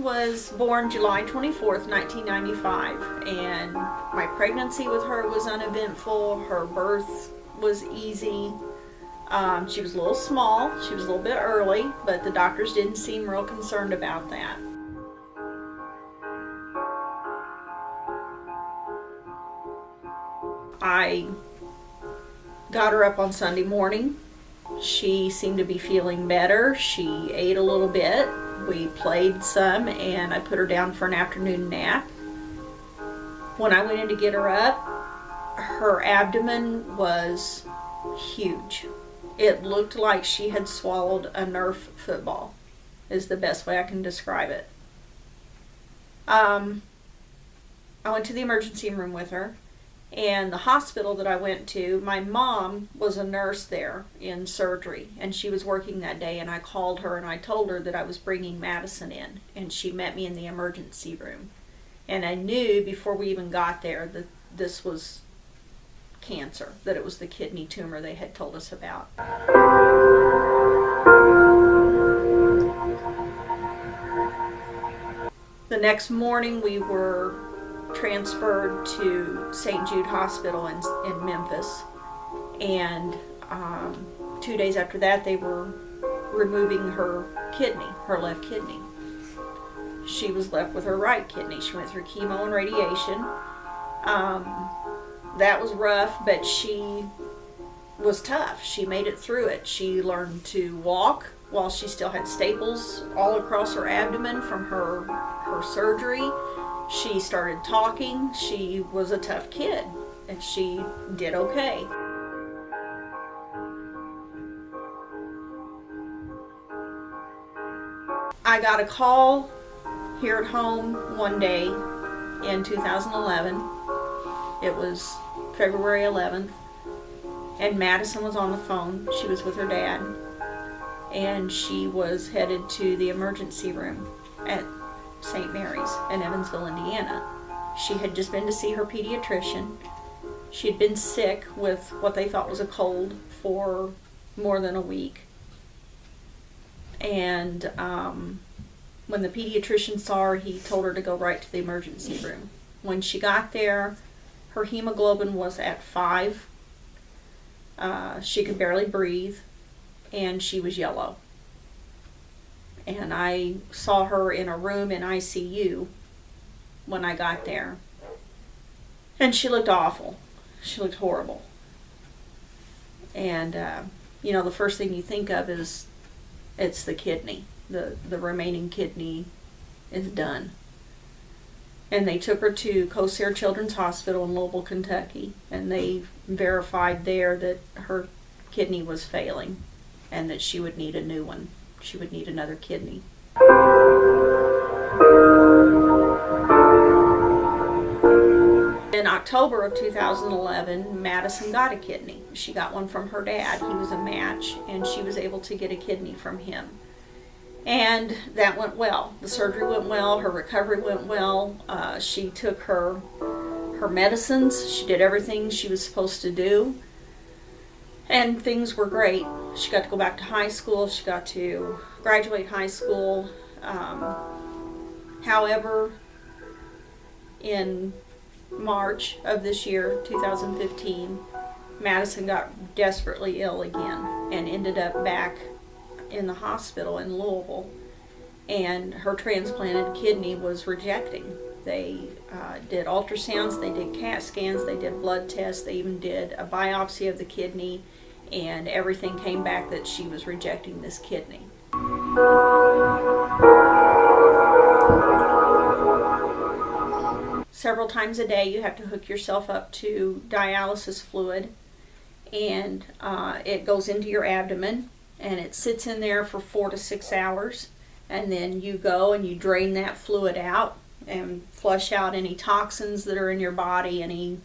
was born July 24th, 1995, and my pregnancy with her was uneventful. Her birth was easy. She was a little small. She was a little bit early, but the doctors didn't seem real concerned about that. I got her up on Sunday morning. She seemed to be feeling better. She ate a little bit. We played some, and I put her down for an afternoon nap. When I went in to get her up, her abdomen was huge. It looked like she had swallowed a Nerf football, is the best way I can describe it. I went to the emergency room with her, and the hospital that I went to, my mom was a nurse there in surgery, and she was working that day, and I called her and I told her that I was bringing Madison in, and she met me in the emergency room. And I knew before we even got there that this was cancer, that it was the kidney tumor they had told us about. The next morning we were transferred to St. Jude Hospital in Memphis, and 2 days after that they were removing her kidney, her left kidney. She was left with her right kidney. She went through chemo and radiation. That was rough, but she was tough. She made it through it. She learned to walk while she still had staples all across her abdomen from her surgery. She started talking. She was a tough kid, and she did okay. I got a call here at home one day in 2011. It was February 11th, and Madison was on the phone. She was with her dad, and she was headed to the emergency room at St. Mary's in Evansville, Indiana. She had just been to see her pediatrician. She had been sick with what they thought was a cold for more than a week. And when the pediatrician saw her, he told her to go right to the emergency room. When she got there, her hemoglobin was at 5. She could barely breathe, and she was yellow. And I saw her in a room in ICU when I got there. And she looked awful. She looked horrible. And, the first thing you think of is it's the kidney. The remaining kidney is done. And they took her to Cosair Children's Hospital in Louisville, Kentucky. And they verified there that her kidney was failing and that she would need a new one. She would need another kidney. In October of 2011, Madison got a kidney. She got one from her dad. He was a match, and she was able to get a kidney from him. And that went well. The surgery went well. Her recovery went well. She took her medicines. She did everything she was supposed to do. And things were great. She got to go back to high school. She got to graduate high school. However, in March of this year, 2015, Madison got desperately ill again and ended up back in the hospital in Louisville. And her transplanted kidney was rejecting. They did ultrasounds, they did CAT scans, they did blood tests, they even did a biopsy of the kidney, and everything came back that she was rejecting this kidney. Several times a day you have to hook yourself up to dialysis fluid, and it goes into your abdomen, and it sits in there for 4 to 6 hours, and then you go and you drain that fluid out and flush out any toxins that are in your body, anything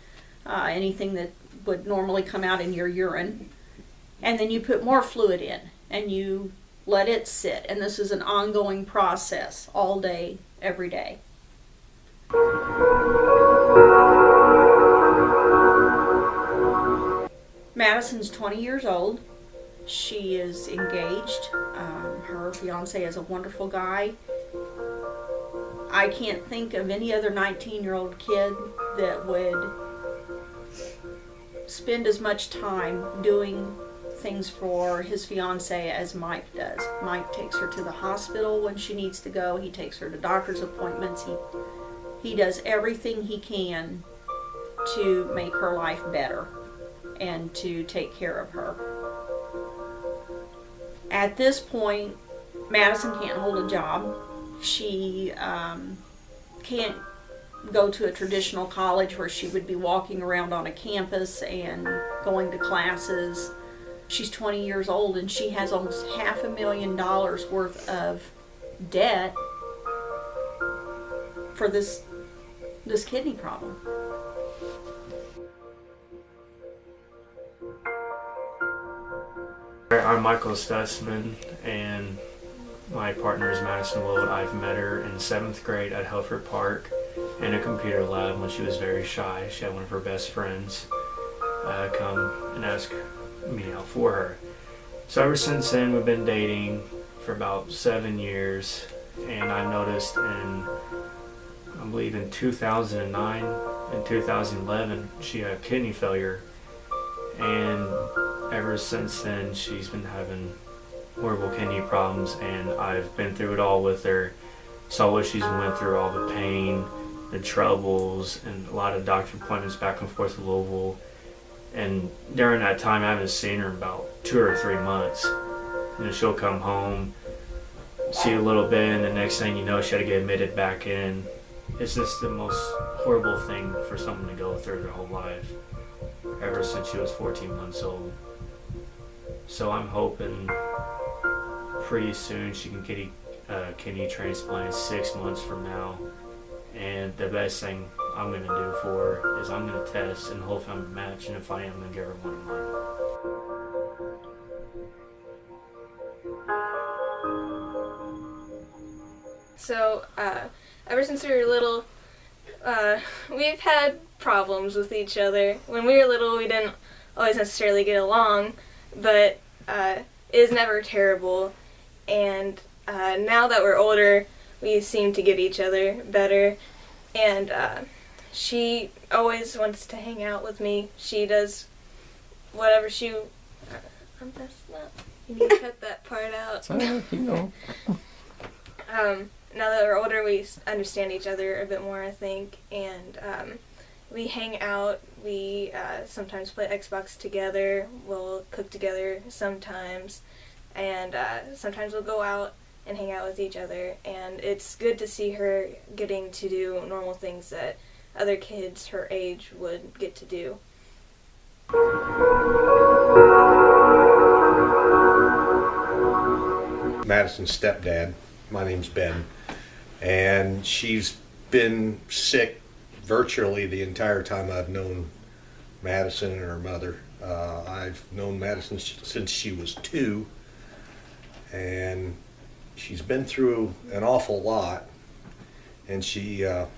that would normally come out in your urine. And then you put more fluid in and you let it sit. And this is an ongoing process all day, every day. Madison's 20 years old. She is engaged. Her fiance is a wonderful guy. I can't think of any other 19-year-old kid that would spend as much time doing things for his fiance as Mike does. Mike takes her to the hospital when she needs to go. He takes her to doctor's appointments. He does everything he can to make her life better and to take care of her. At this point, Madison can't hold a job. She can't go to a traditional college where she would be walking around on a campus and going to classes. She's 20 years old and she has almost $500,000 worth of debt for this kidney problem. I'm Michael Stutzman, and my partner is Madison Willett. I've met her in 7th grade at Helford Park in a computer lab when she was very shy. She had one of her best friends come and ask me out for her. So ever since then, we've been dating for about 7 years, and I noticed I believe in 2009 and 2011, she had kidney failure, and ever since then, she's been having horrible kidney problems, and I've been through it all with her. Saw what she's went through, all the pain, the troubles, and a lot of doctor appointments back and forth to Louisville. And during that time, I haven't seen her in about 2 or 3 months. You know, she'll come home, see a little bit, and the next thing you know, she had to get admitted back in. It's just the most horrible thing for someone to go through their whole life, ever since she was 14 months old. So I'm hoping pretty soon she can get a kidney transplant 6 months from now. And the best thing I'm going to do for her is I'm going to test and hopefully I'm a match, and if I am, I'm going to give her one of mine. So, ever since we were little, we've had problems with each other. When we were little, we didn't always necessarily get along, but it was never terrible. And now that we're older, we seem to get each other better. And she always wants to hang out with me. She does whatever she... I'm messing up. You need to cut that part out. You know. Now that we're older, we understand each other a bit more, I think, and we hang out. We sometimes play Xbox together. We'll cook together sometimes, and sometimes we'll go out and hang out with each other. And it's good to see her getting to do normal things that other kids her age would get to do. Madison's stepdad. My name's Ben, and she's been sick virtually the entire time I've known Madison and her mother. I've known Madison since she was 2, and she's been through an awful lot, and she had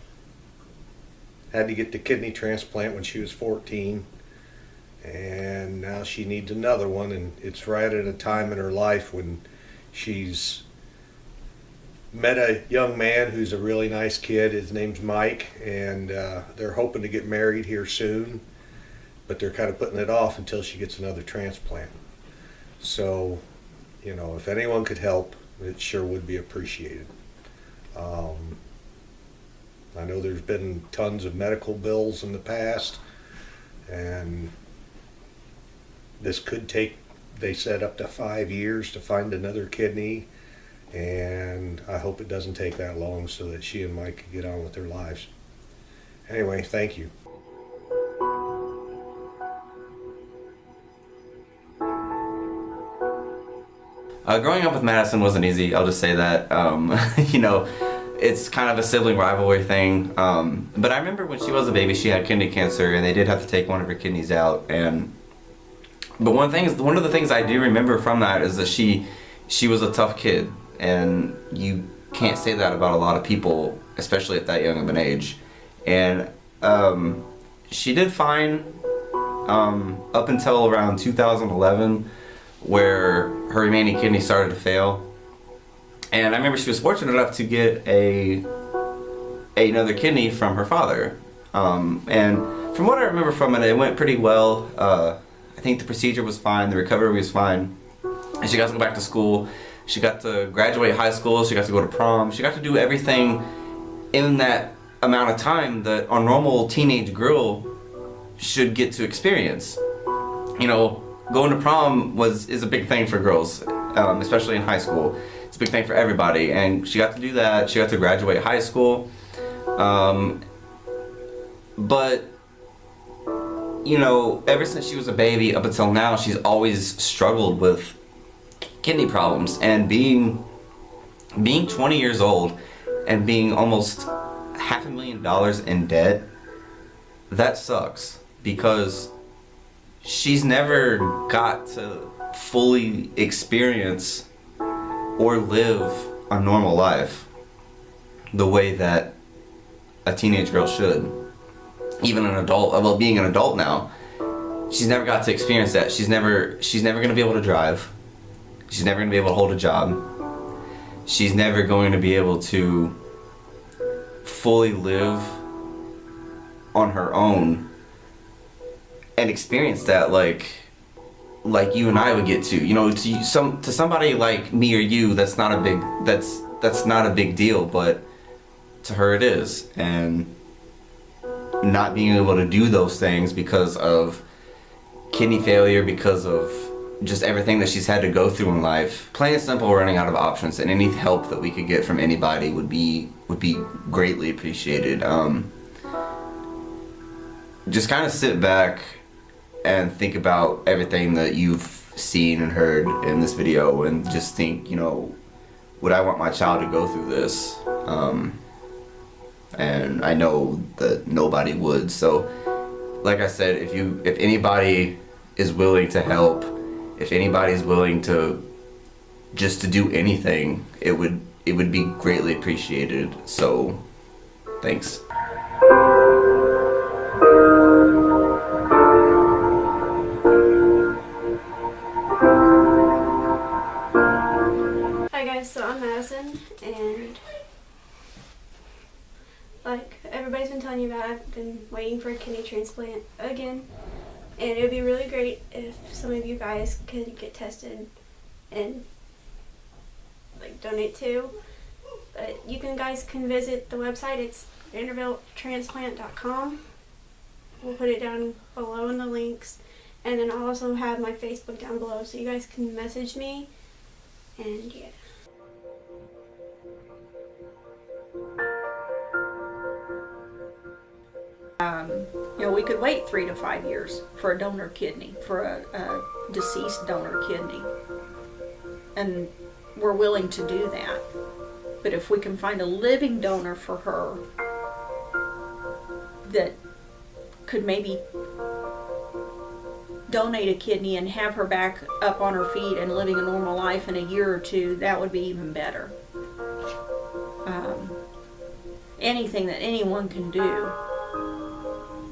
to get the kidney transplant when she was 14, and now she needs another one, and it's right at a time in her life when she's met a young man who's a really nice kid. His name's Mike, and they're hoping to get married here soon, but they're kind of putting it off until she gets another transplant. So, you know, if anyone could help, it sure would be appreciated. I know there's been tons of medical bills in the past, and this could take, they said, up to 5 years to find another kidney. And I hope it doesn't take that long so that she and Mike can get on with their lives. Anyway, thank you. Growing up with Madison wasn't easy, I'll just say that. You know, it's kind of a sibling rivalry thing. But I remember when she was a baby, she had kidney cancer, and they did have to take one of her kidneys out. But one of the things I do remember from that is that she was a tough kid. And you can't say that about a lot of people, especially at that young of an age. And she did fine up until around 2011, where her remaining kidney started to fail. And I remember she was fortunate enough to get a another kidney from her father. And from what I remember from it, it went pretty well. I think the procedure was fine, the recovery was fine. And she got to go back to school. She got to graduate high school. She got to go to prom. She got to do everything in that amount of time that a normal teenage girl should get to experience. You know, going to prom is a big thing for girls, especially in high school. It's a big thing for everybody, and she got to do that. She got to graduate high school. But you know, ever since she was a baby up until now, she's always struggled with kidney problems. And being 20 years old and being almost $500,000 in debt, that sucks, because she's never got to fully experience or live a normal life the way that a teenage girl should. Even an adult, well, being an adult now, she's never got to experience that. She's never going to be able to drive. She's never going to be able to hold a job. She's never going to be able to fully live on her own and experience that like you and I would get to. You know, to somebody like me or you, that's not a big deal, but to her it is. And not being able to do those things because of kidney failure, because of just everything that she's had to go through in life, plain and simple, running out of options, and any help that we could get from anybody would be greatly appreciated. Just kind of sit back and think about everything that you've seen and heard in this video, and just think, you know, would I want my child to go through this? And I know that nobody would. So, like I said, if anybody is willing to help, if anybody is willing to do anything, it would be greatly appreciated. So, thanks. Hi guys, so I'm Madison, and like everybody's been telling you about, I've been waiting for a kidney transplant again, and it would be really great if some of you guys could get tested and like donate too. But you guys can visit the website. It's vanderbilttransplant.com. We'll put it down below in the links, and then I'll also have my Facebook down below, so you guys can message me. And yeah. You know, we could wait 3 to 5 years for a donor kidney, for a deceased donor kidney. And we're willing to do that. But if we can find a living donor for her that could maybe donate a kidney and have her back up on her feet and living a normal life in a year or two, that would be even better. Anything that anyone can do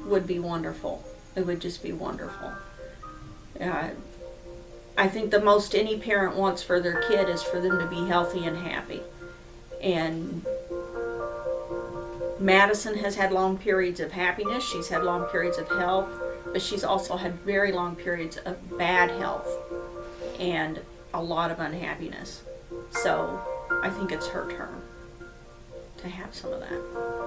would be wonderful. It would just be wonderful. I think the most any parent wants for their kid is for them to be healthy and happy. And Madison has had long periods of happiness. She's had long periods of health, but she's also had very long periods of bad health and a lot of unhappiness. So I think it's her turn to have some of that.